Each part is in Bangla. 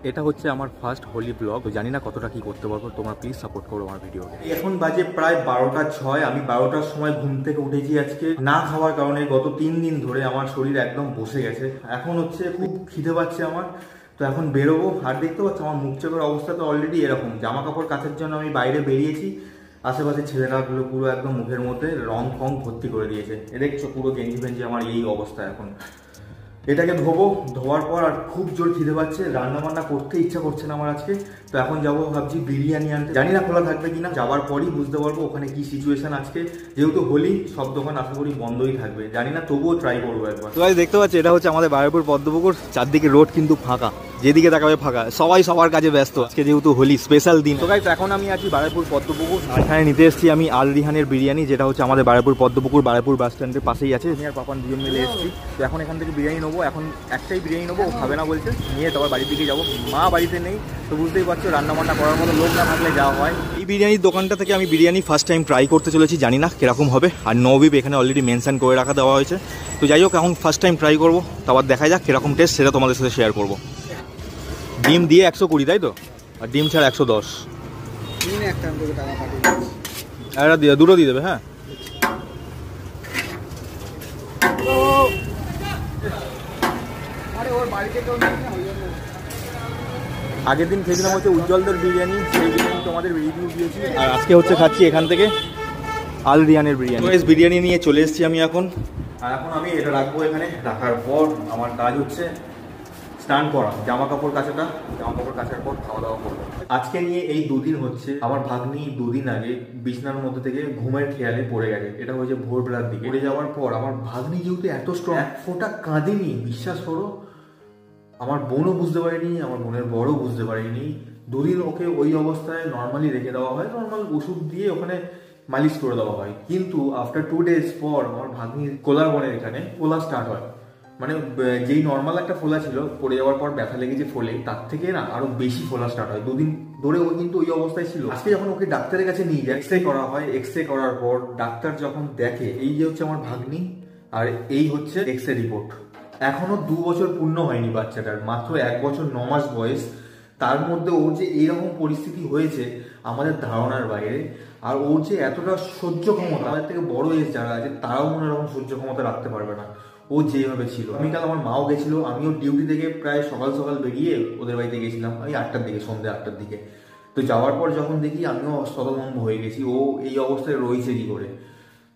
এটা হচ্ছে আমার ফার্স্ট হোলি ব্লগ, তো জানি না কতটা কি করতে পারবো, তোমরা প্লিজ সাপোর্ট করো আমার ভিডিওকে। এখন বাজে প্রায় 12টা 06, আমি 12টার সময় ঘুম থেকে উঠেছি আজকে। না খাওয়ার কারণে গত 3 দিন ধরে আমার শরীর একদম বসে গেছে। এখন হচ্ছে খুব খিদে পাচ্ছে আমার, তো এখন বেরোবো। আর দেখতে পাচ্ছ আমার মুখ চোখের অবস্থা তো অলরেডি এরকম। জামা কাপড় কাচার জন্য আমি বাইরে বেরিয়েছি, আশেপাশে ছেলেরাগুলো পুরো একদম মুখের মধ্যে রং ফং ভর্তি করে দিয়েছে। এ দেখছো পুরো গেঞ্জি ফেঞ্জি আমার এই অবস্থা এখন। এটাকে ধোবো, ধোয়ার পর আর খুব জোর খিদে পাচ্ছে, রান্না বান্না করতে ইচ্ছা করছে না আমার আজকে। তো এখন যাবো ভাবছি বিরিয়ানি আনতে, জানি না খোলা থাকবে কিনা, যাওয়ার পরই বুঝতে পারবো ওখানে কি সিচুয়েশন আজকে। যেহেতু হোলি, সব দোকান আশা করি বন্ধই থাকবে, জানি না, তবুও ট্রাই করবো একবার। তো দেখতে পাচ্ছি এটা হচ্ছে আমাদের বারুইপুর পদ্মপুকুর, চারদিকে রোড কিন্তু ফাঁকা, যেদিকে তাকাবে ফাঁকা, সবাই সবার কাজে ব্যস্ত। আজকে যেহেতু হোলি স্পেশাল দিন। তো গাইস এখন আমি আছি বারুইপুর পদ্মপুকুর, এখানে নিতে এসেছি আমি আল রিহানের বিরিয়ানি, যেটা হচ্ছে আমাদের বারুইপুর পদ্মপুকুর বারুইপুর বাস স্ট্যান্ডের পাশেই আছে। আমি আর পাপান দুজন মিলে এসেছি। তো এখন এখান থেকে বিরিয়ানি নেবো, এখন একটাই বিরিয়ানি নেবো, খাবে না বলছে, নিয়ে তারপর বাড়ির দিকে যাবো। মা বাড়িতে নেই, তো বুঝতেই পারছো রান্না বান্না করার মতো লোক না থাকলে যাওয়া হয়। এই বিরিয়ানির দোকানটা থেকে আমি বিরিয়ানি ফার্স্ট টাইম ট্রাই করতে চলেছি, জানি না কিরকম হবে। আর নবিব এখানে অলরেডি মেনশন করে রাখা দেওয়া হয়েছে। তো যাই হোক, এখন ফার্স্ট টাইম ট্রাই করবো, তারপর দেখা যাক কিরকম টেস্ট, সেটা তোমাদের সাথে শেয়ার করবো। ডিম দিয়ে 120, তাই তো? আর ডিম ছাড়া 110। একটা দিয়ে দুটো দিয়ে দেবে। হ্যাঁ, আগের দিন খেয়েছিলাম হচ্ছে উজ্জ্বলদের বিরিয়ানি, সেই বিরিয়ানি তোমাদের রিভিউ দিয়েছি। আর আজকে হচ্ছে খাচ্ছি এখান থেকে আল রিয়ানের বিরিয়ানি। বিরিয়ানি নিয়ে চলে এসেছি আমি এখন। আর এখন আমি এটা রাখবো এখানে, রাখার পর আমার কাজ হচ্ছে স্নান করা, জামা কাপড় কাচাটা, জামা কাপড় কাচার পর খাওয়া দাওয়া করবো। আজকে নিয়ে এই 2 দিন হচ্ছে, আমার ভাগ্নি 2 দিন আগে বিছনার মধ্যে থেকে ঘুমের খেয়ালে পড়ে গেছে। এটা হয়েছে ভোরবেলার দিকে। পড়ে যাওয়ার পর আমার ভাগ্নি যেহেতু এত স্ট্রং, এক ফোঁটা কাঁদেনি, বিশ্বাস করো। আমার বোনও বুঝতে পারেনি, আমার বোনের বড়ও বুঝতে পারেনি। 2 দিন ওকে ওই অবস্থায় নর্মালি রেখে দেওয়া হয়, নর্মাল ওষুধ দিয়ে ওখানে মালিশ করে দেওয়া হয়। কিন্তু আফটার 2 ডেজ পর আমার ভাগ্নির কোলার বোনের এখানে ফোলা স্টার্ট হয়। মানে যেই নর্মাল একটা ফোলা ছিল, পড়ে যাওয়ার পর ব্যথা লেগেছে ফোলে, তার থেকে না আরো বেশি ফোলা স্টার্ট হয়। 2 দিন ধরে ও কিন্তু ওই অবস্থায় ছিল। আজকে যখন ওকে ডাক্তারের কাছে নিয়ে যায়, এক্স রে করা হয়। এক্স রে করার পর ডাক্তার যখন দেখে, এই যে হচ্ছে আমার ভাগ্নি, আর এই হচ্ছে এক্স রে রিপোর্ট। এখনো 2 বছর পূর্ণ হয়নি বাচ্চাটার, মাত্র 1 বছর 9 মাস বয়স। তার মধ্যে ওর যে এইরকম পরিস্থিতি হয়েছে আমাদের ধারণার বাইরে। আর ওর যে এতটা সহ্য ক্ষমতা, আমাদের থেকে বড় এজ যারা আছে তারাও মনে এরকম সহ্য ক্ষমতা রাখতে পারবে না ও যেভাবে ছিল। আমি কাল আমার মাও গেছিল, আমিও ডিউটি থেকে প্রায় সকাল সকাল বেরিয়ে ওদের বাড়িতে গেছিলাম, ওই 8টার দিকে, সন্ধ্যে 8টার দিকে। তো যাওয়ার পর যখন দেখি আমিও স্তম্ভ হয়ে গেছি, ও এই অবস্থায় রয়েছে কি করে।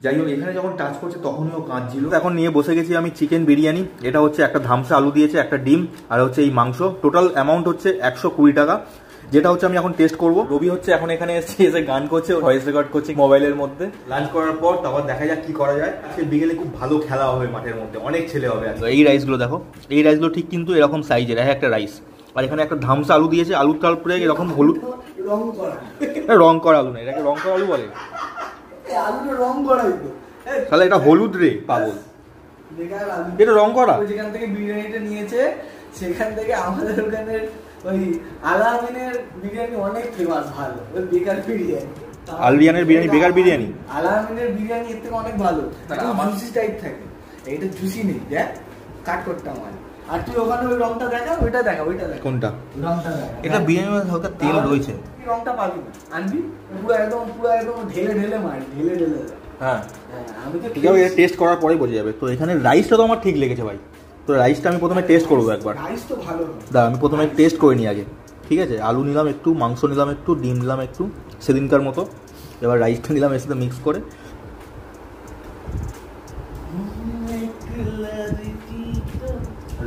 যাই হোক, এখানে যখন টাচ করছে তখনই ও কাঁদছিল। এখন নিয়ে বসে গেছি আমি চিকেন বিরিয়ানি। এটা হচ্ছে একটা ধামসা আলু দিয়েছে, একটা ডিম, আর হচ্ছে এই মাংস। টোটাল অ্যামাউন্ট হচ্ছে 120 টাকা, যেটা হচ্ছে আমি এখন টেস্ট করবো। রবি হচ্ছে এখন এখানে এসে গান করছে, ভয়েস রেকর্ড করছে মোবাইলের মধ্যে। লাঞ্চ করার পর তারপর দেখা যাক কি করা যায়। আজকে বিকেলে খুব ভালো খেলা হবে মাঠের মধ্যে, অনেক ছেলে হবে। এই রাইসগুলো দেখো, এই রাইসগুলো ঠিক কিন্তু এরকম সাইজের একটা রাইস। আর এখানে একটা ধামসা আলু দিয়েছে, আলুর তারপরে এরকম হলুদ রং করা আলু না, এটাকে রং করা আলু বলে। তাহলে এটা হলুদ রে পাগল, এটা রং করা। যেখান থেকে বিরিয়ানিটা নিয়েছে সেখান থেকে আমাদের ওখানে ওই আলামিনের বিরিয়ানি অনেক ফেমাস, ভালো। ওই বেকার বিরিয়ানি, আলরিয়ানের বিরিয়ানি বেকার বিরিয়ানি, আলামিনের বিরিয়ানি এর থেকে অনেক ভালো। জুসি টাইপ থাকে, এটা জুসি নেই, দেখ কাট করতাম আমি। আর তুই ওখানে ওই রংটা দেখা, ওইটা দেখা, ওইটা দেখা। কোনটা রংটা দেখা? এটা বিরিয়ানির মধ্যে হালকা তেল রয়েছে। কি রংটা পাবি না, আনবি পুরো একদম ঢেলে ঢেলে মারি, ঢেলে ঢেলে। হ্যাঁ, আমি তো ঠিক আছে, এটা টেস্ট করার পরেই বোঝা যাবে। তো এখানে রাইসটা তো আমার ঠিক লেগেছে ভাই। তো রাইসটা আমি প্রথমে টেস্ট করবো একবার। রাইস তো ভালো হবে। দাঁড়া, আমি প্রথমে টেস্ট করে নিই আগে। ঠিক আছে, আলু নিলাম একটু, মাংস নিলাম একটু, ডিম নিলাম একটু, সেদিনকার মতো। এবার রাইসটা নিলাম এর সাথে মিক্স করে।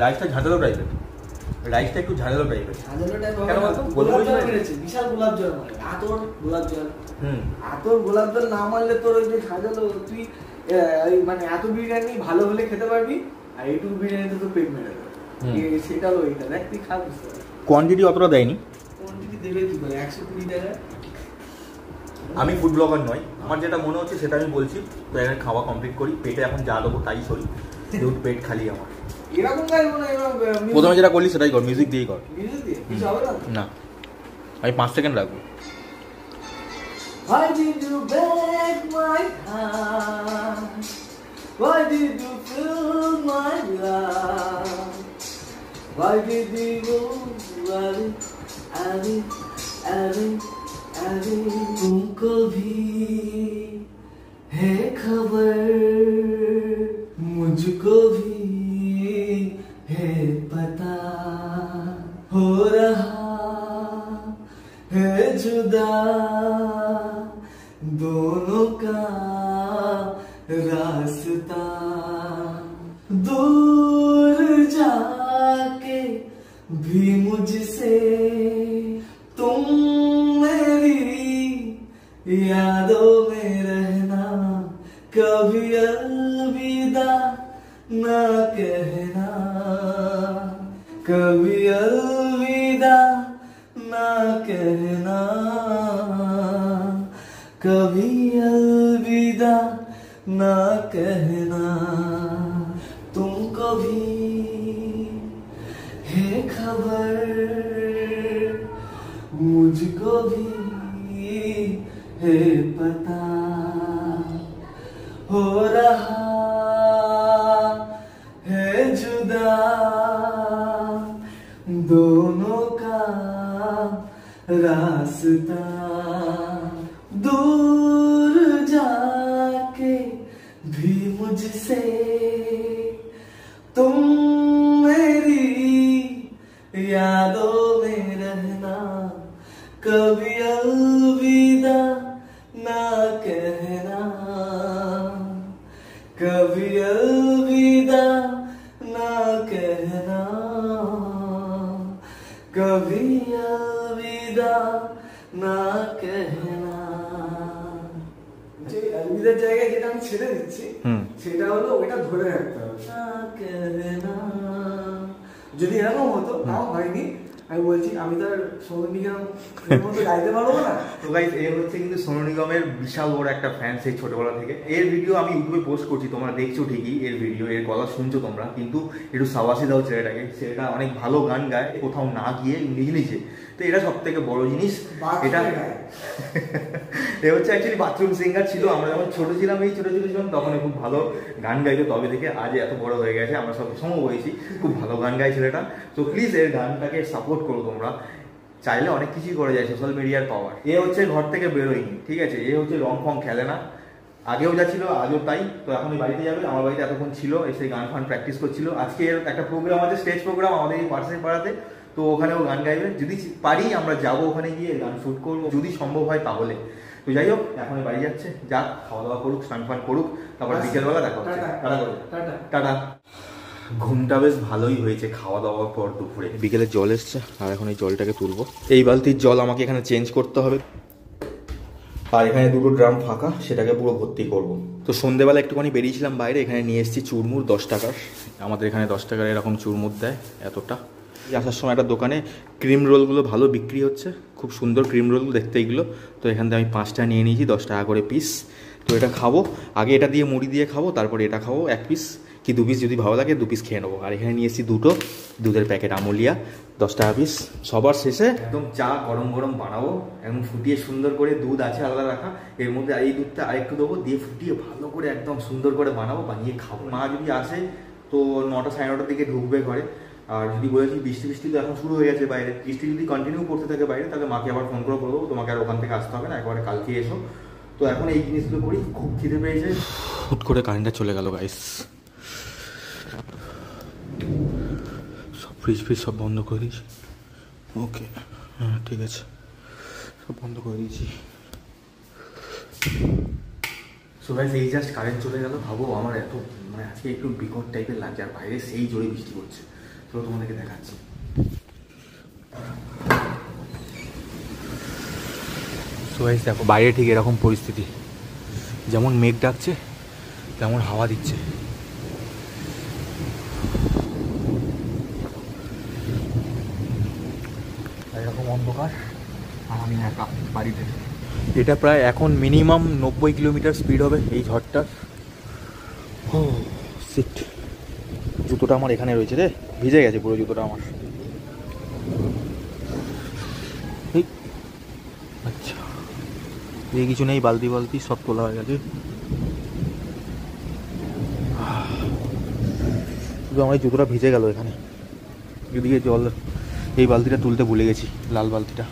রাইসটা ঝাঁঝালো টাইপের, রাইসটা একটু ঝাঁঝালো টাইপের। বিশাল গোলাপ জল মানে আতর গোলাপ জল। আতর গোলাপ জল না মারলে তোর ওই যে ঝাঁঝালো, তুই মানে এত বিরিয়ানি ভালো হলে খেতে পারবি, আর এইটুকু বিরিয়ানিতে তো পেট মেরে দেবে। সেটা ওইটা দেখ, তুই খা, বুঝতে পারবি। কোয়ান্টিটি অতটা দেয়নি। কোয়ান্টিটি দেবে কি করে, 120 টাকা। আমি ফুড ব্লগার নই, আমার যেটা মনে হচ্ছে সেটা আমি বলছি। তো এখানে খাওয়া কমপ্লিট করি, পেটে এখন যা দেবো তাই সরি, যেহেতু পেট খালি আমার। এরকম গাইবো না, প্রথমে যেটা করলি সেটাই কর, মিউজিক দিয়েই কর। মিউজিক দিয়ে কিছু হবে না, আমি 5 সেকেন্ড রাখবো। Why did you break my heart? Why did you fill my life? Why did you go running अभी अभी अभी तुमको भी है खबर, मुझको भी है पता, हो रहा है जुदा दोनों का रास्ता, दूर जाके भी मुझसे तुम मेरी यादों में रहना, कभी अलविदा ना कहना, कभी अलविदा ना कहना, कभी अलविदा ना कहना, तुमको भी है खबर, मुझको भी है पता, हो रहा है जुदा दोनों का रास्ता, दूर जाके भी मुझसे तुम मेरी यादों में रहना, कभी अलविदा ना कहना, कभी अलविदा ना कहना, कभी अलविदा ना कहना। যে अलविदाর জায়গায় যেটা আমি ছেড়ে দিচ্ছি সেটা হলো ওটা ধরে রাখতে হবে, না कहना। যদি এরকম হতো নাও হয়নি, আমি বলছি আমি তো আর সোনু নিগমের মতো গাইতে পারবো না। তো গাইস এ হচ্ছে কিন্তু সোনু নিগমের বিশাল বড় একটা ফ্যান সেই ছোটবেলা থেকে। এর ভিডিও আমি ইউটিউবে পোস্ট করছি, তোমরা দেখছো ঠিকই এর ভিডিও, এর গলা শুনছো তোমরা, কিন্তু একটু সাবাসি দাও ছেলেটাকে, ছেলেটা অনেক ভালো গান গায় কোথাও না গিয়ে নিজে নিজে। তো এটা সব থেকে বড় জিনিস। এটা এ হচ্ছে অ্যাকচুয়ালি বাথরুম সিঙ্গার ছিল। আমরা যখন ছোট ছিলাম, এই ছোট ছোট ছিলাম, তখন খুব ভালো গান গাইতো, তবে থেকে আজ এত বড় হয়ে গেছে, আমরা সব সমবয়সী, খুব ভালো গান গাই ছেলেটা। তো প্লিজ এর গানটাকে সাপোর্ট করো তোমরা, চাইলে অনেক কিছুই করা যায় সোশ্যাল মিডিয়ার পাওয়ার। এ হচ্ছে ঘর থেকে বেরোয়নি, ঠিক আছে, এ হচ্ছে রং ফং খেলে না, আগেও যা ছিল আজও তাই। তো এখন এই বাড়িতে যাবে, আমার বাড়িতে এতক্ষণ ছিল, এসে গান ফান প্র্যাকটিস করছিল। আজকে এর একটা প্রোগ্রাম আছে, স্টেজ প্রোগ্রাম আমাদের এই পার্সের পাড়াতে, তো ওখানেও গান গাইবে। যদি পারি আমরা যাবো ওখানে গিয়ে গান শ্যুট করবো, যদি সম্ভব হয় তাহলে। তো যাই হোক, এখন বাড়ি যাচ্ছে, যাক খাওয়া দাওয়া করুক, স্নান ফান করুক, তারপর বিকেলবেলা দেখা হচ্ছে। টাটা করে টাটা। ঘুমটা বেশ ভালোই হয়েছে খাওয়া দাওয়ার পর দুপুরে। বিকেলে জল এসছে, আর এখন এই জলটাকে তুলবো। এই বালতির জল আমাকে এখানে চেঞ্জ করতে হবে, আর এখানে দুটো ড্রাম ফাঁকা, সেটাকে পুরো ভর্তি করব। তো সন্ধ্যেবেলা একটুখানি বেরিয়েছিলাম বাইরে, এখানে নিয়ে এসেছি চুরমুর 10 টাকার। আমাদের এখানে 10 টাকার এরকম চুরমুর দেয় এতটা। আসার সময় একটা দোকানে ক্রিম রোলগুলো ভালো বিক্রি হচ্ছে, খুব সুন্দর ক্রিম রোল দেখতে এগুলো। তো এখান থেকে আমি 5টা নিয়ে নিয়েছি, 10 টাকা করে পিস। তো এটা খাবো, আগে এটা দিয়ে মুড়ি দিয়ে খাবো, তারপরে এটা খাবো 1 পিস কি 2 পিস, যদি ভালো লাগে 2 পিস খেয়ে নেবো। আর এখানে নিয়ে এসেছি দুটো দুধের প্যাকেট আমুলিয়া, 10 টাকা পিস। সবার শেষে একদম চা গরম গরম বানাবো, একদম ফুটিয়ে সুন্দর করে, দুধ আছে আলাদা রাখা, এর মধ্যে এই দুধটা আরেকটু দেবো, দিয়ে ফুটিয়ে ভালো করে একদম সুন্দর করে বানাবো, বানিয়ে খাবো। মা যদি আসে তো 9টা সাড়ে 9টার দিকে ঢুকবে ঘরে। আর যদি বলেছি বৃষ্টি বৃষ্টি তো এখন শুরু হয়ে গেছে বাইরে, বৃষ্টি যদি কন্টিনিউ করতে থাকে বাইরে, তাহলে মাকে আবার ফোন করে বলবো তোমাকে আর ওখান থেকে আসতে হবে না, একবারে কালকে এসো। তো এখন এই জিনিসগুলো করি, খুব খিদে পেয়েছে। হুট করে কারেন্টটা চলে গেল গাইস, সব ফ্রিজ ফ্রিজ সব বন্ধ করে দিয়েছি। ওকে, হ্যাঁ ঠিক আছে, সব বন্ধ করে দিয়েছি। সো গাইস এই জাস্ট কারেন্ট চলে গেল। ভাবো আমার এত মানে আজকে একটু বিকট টাইপের লাগছে, আর বাইরে সেই জোরে বৃষ্টি পড়ছে। তো তোমাদেরকে দেখাচ্ছি। সো গাইস দেখো বাইরে ঠিক এরকম পরিস্থিতি, যেমন মেঘ ডাকছে তেমন হাওয়া দিচ্ছে। এরকম অন্ধকার, আর আমি একা বাড়িতে। এটা প্রায় এখন মিনিমাম 90 কিলোমিটার স্পিড হবে এই ঝড়টার। ও সিট, জুতোটা আমার এখানে রয়েছে রে, ভিজে গেছে পুরো জুতোটা আমার। আচ্ছা এই কিছু নেই, বালতি বালতি সব তোলা হয়ে গেছে, শুধু আমার এই জুতোটা ভিজে গেল এখানে। এদিকে জল এই বালতিটা তুলতে ভুলে গেছি, লাল বালতিটা।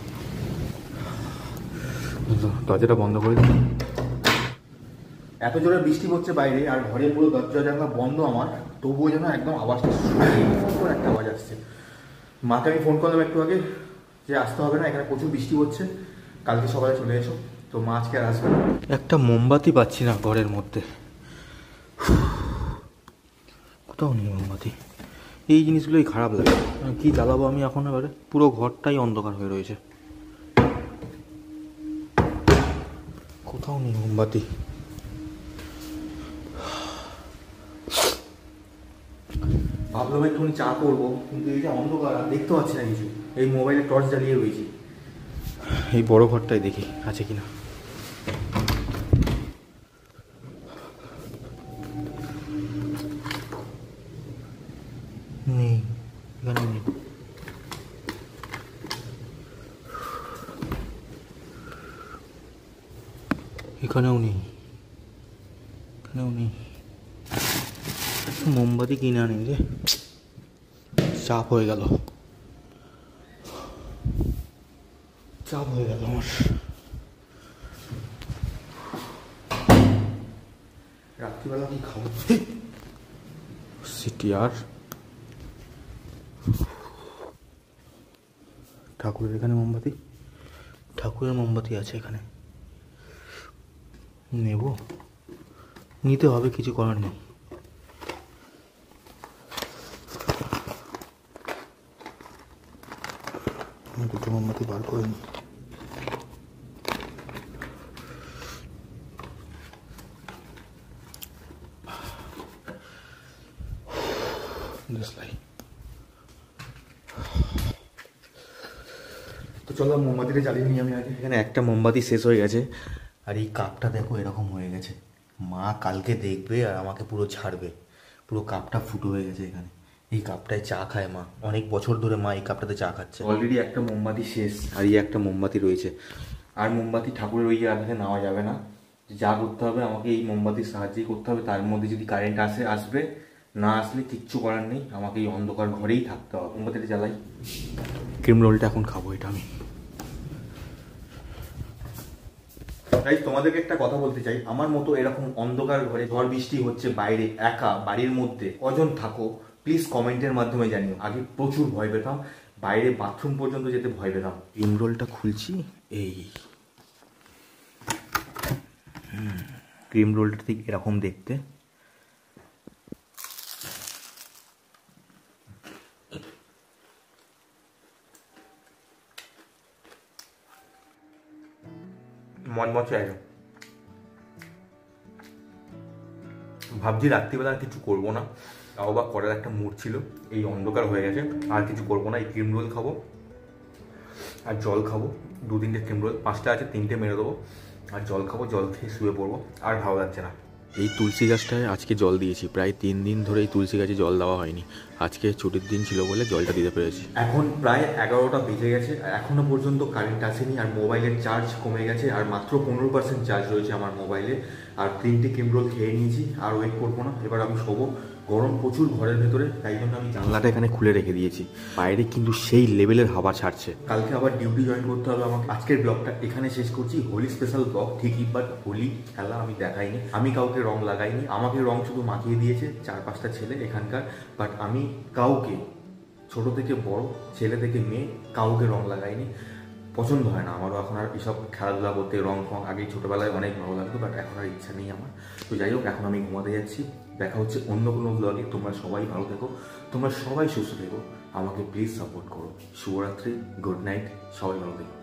দরজাটা বন্ধ করে দিই। এত জোরে বৃষ্টি হচ্ছে বাইরে, আর ঘরে পুরো দরজা জানলা বন্ধ আমার, তবুও যেন একদম আওয়াজটা সুন্দর একটা আওয়াজ আসছে। মাকে আমি ফোন করলাম একটু আগে যে আসতে হবে না, এখানে প্রচুর বৃষ্টি হচ্ছে, কালকে সকালে চলে এসো। তো মা আজকে আর আসবে না। একটা মোমবাতি পাচ্ছি না ঘরের মধ্যে, কোথাও নেই মোমবাতি। এই জিনিসগুলোই খারাপ লাগে, কি জ্বালাবো আমি এখন এবারে, পুরো ঘরটাই অন্ধকার হয়ে রয়েছে, কোথাও নেই মোমবাতি। ভাবলাম একটুখানি চা করবো, কিন্তু এই যে অন্ধকার আর দেখতে পাচ্ছি না কিছু। এই মোবাইলে টর্চ জ্বালিয়ে রয়েছি, এই বড় ঘরটাই দেখি আছে কিনা। নেই, এখানে নেই। এখানেও নেই, এখানেও নেই। মোমবাতি কিনে আনি রে, চাপ হয়ে গেল, চাপ হয়ে গেল আমার। রাত্রিবেলা কি খাবো? সিটিআর ঠাকুরের এখানে মোমবাতি, ঠাকুরের মোমবাতি আছে এখানে, নেব, নিতে হবে, কিছু করার নেই। দুটো মোমবাতি বার করে নি। তো চলো মোমবাতিটা জ্বালিয়ে নিই আমি আগে। এখানে একটা মোমবাতি শেষ হয়ে গেছে, আর এই কাপটা দেখো এরকম হয়ে গেছে। মা কালকে দেখবে আর আমাকে পুরো ছাড়বে, পুরো কাপটা ফুটো হয়ে গেছে এখানে। এই কাপটায় চা খায় মা, অনেক বছর ধরে মা এই কাপটাতে চা খাচ্ছে। অলরেডি একটা মোমবাতি শেষ, আর এই একটা মোমবাতি রয়েছে। আর মোমবাতি ঠাকুরের ওই জায়গাতে নেওয়া যাবে না, যা করতে হবে আমাকে এই মোমবাতির সাহায্যেই করতে হবে। তার মধ্যে যদি কারেন্ট আসবে, না আসলে কিচ্ছু করার নেই, আমাকে এই অন্ধকার ঘরেই থাকতে হবে। মোমবাতিটা জ্বালাই। ক্রিম রোলটা এখন খাবো, এটা আমি। তাই তোমাদেরকে একটা কথা বলতে চাই, আমার মতো এরকম অন্ধকার ঘরে ঝড় বৃষ্টি হচ্ছে বাইরে একা বাড়ির মধ্যে কজন থাকো প্লিজ কমেন্টের মাধ্যমে জানিও। আগে প্রচুর ভয় পেতাম, বাইরে বাথরুম পর্যন্ত যেতে ভয় পেতাম। ক্রিম রোলটা খুলছি, এই ক্রিম রোলটা ঠিক এরকম দেখতে। মচমচে একদম। ভাবছি রাত্রিবেলা আর কিছু করবো না, তাও বা করার একটা মুড ছিল, এই অন্ধকার হয়ে গেছে, আর কিছু করবো না। এই ক্রিম রোল খাবো আর জল খাবো, 2-3টে ক্রিম রোল, 5টা আছে, 3টে মেরে দেবো, আর জল খাবো, জল খেয়ে শুয়ে পড়বো। আর ভালো লাগছে না। এই তুলসী গাছটায় আজকে জল দিয়েছি, প্রায় 3 দিন ধরে এই তুলসী গাছে জল দেওয়া হয়নি, আজকে ছুটির দিন ছিল বলে জলটা দিতে পেরেছি। এখন প্রায় 11টা বেজে গেছে, এখনো পর্যন্ত কারেন্ট আসেনি, আর মোবাইলের চার্জ কমে গেছে, আর মাত্র 15% চার্জ রয়েছে আমার মোবাইলে। আর 3টে ক্রিম রোল খেয়ে নিয়েছি, আর ওয়েট করবো না, এবার আমি শোবো। গরম প্রচুর ঘরের ভেতরে, তাই জন্য আমি জানলাটা এখানে খুলে রেখে দিয়েছি। বাইরে কিন্তু সেই লেভেলের হাওয়া ছাড়ছে। কালকে আবার ডিউটি জয়েন করতে হবে আমাকে। আজকের ব্লগটা এখানে শেষ করছি। হোলি স্পেশাল ব্লগ ঠিকই, বাট হোলি খেলা আমি দেখাইনি, আমি কাউকে রং লাগাইনি, আমাকে রং শুধু মাখিয়ে দিয়েছে 4-5টা ছেলে এখানকার, বাট আমি কাউকে, ছোট থেকে বড়, ছেলে থেকে মেয়ে, কাউকে রং লাগাইনি। পছন্দ হয় না আমারও এখন আর এসব খেলাধুলা করতে, রং ফং। আগে ছোটোবেলায় অনেক ভালো লাগতো, বাট এখন আর ইচ্ছা নেই আমার। তো যাই হোক, এখন আমি ঘুমাতে যাচ্ছি। দেখা হচ্ছে অন্য কোনো ব্লগে। তোমরা সবাই ভালো থেকো, তোমরা সবাই সুস্থ থেকো, আমাকে প্লিজ সাপোর্ট করো। শুভরাত্রি, গুড নাইট, সবাই ভালো থেকো।